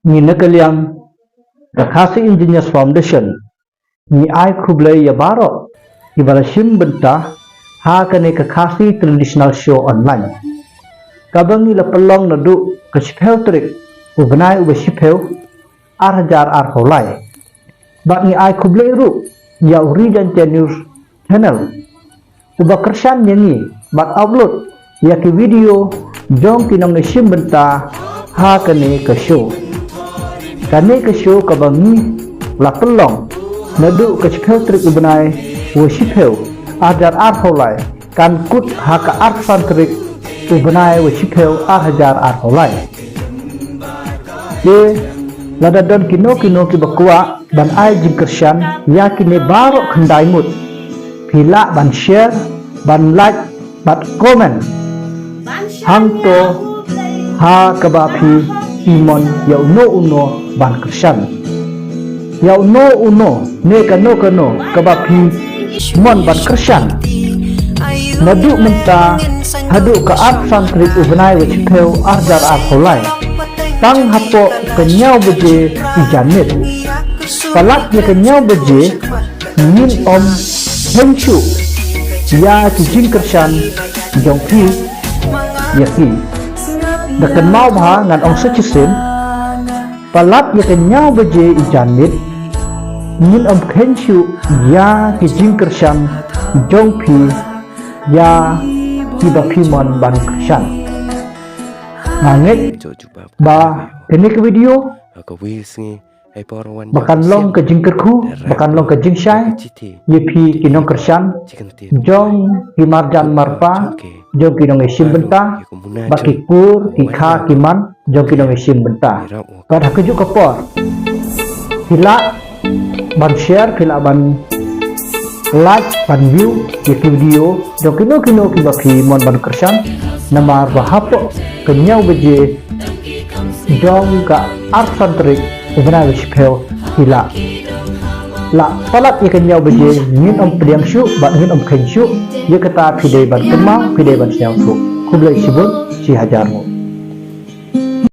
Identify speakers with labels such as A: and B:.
A: ni nakaliang Kakasi Engineers Foundation ni ai kublai ya baro ibarashim bentah ha kane Kakasi traditional show online kabang ila pelong nadu kashpel trik ubenai ubashipel arjar arholai bak ni ai kublai ru ya uri dan news channel uba kersan nyanyi bak upload ya ki video jong kinong nashim bentah ha kane ke show kane ke show kabangi la pelong nadu ke trik ubenai worshipel ajar arholai kan kut haka arsan trik ubenai worshipel ajar arholai ye lada don kino ki bakwa dan ai jingkersyan yakini barok kendai mut pila ban share ban like ban comment hangto ha kabapi imon ya uno ban kersan ya uno ne kano kabapi mon ban kersan nadu menta hadu ka arsan trik ubenai wachipeu arjar arholai tang hapo kenyau beje ijanit palat ye kenyau beje min om henshu ya kijing kersan jongki yaki dekan mau bah ngan ong sechisin palat ye kenyau beje ijanit min om henshu ya kijing kersan jongki ya kibapimon ban kersan nangit ba kini ke video bakan long ke jingkerku bakan long ke jingshai yepi kinong kersan jong kimarjan marpa jong kinong isim benta bakikur kikha kiman jong kinong isim benta pada kejuk kepor hila ban share hila ban like ban view yepi video jong kino kibaki mon ban kersan namar bahapo kenyau beje jong ka arsan trik ubenai wishpel hila la palat ye kenyau beje ngin om pediang syu bat ngin om kensyu ye kata pidai ban kemau pidai ban siang su kublai sibun si hajarmu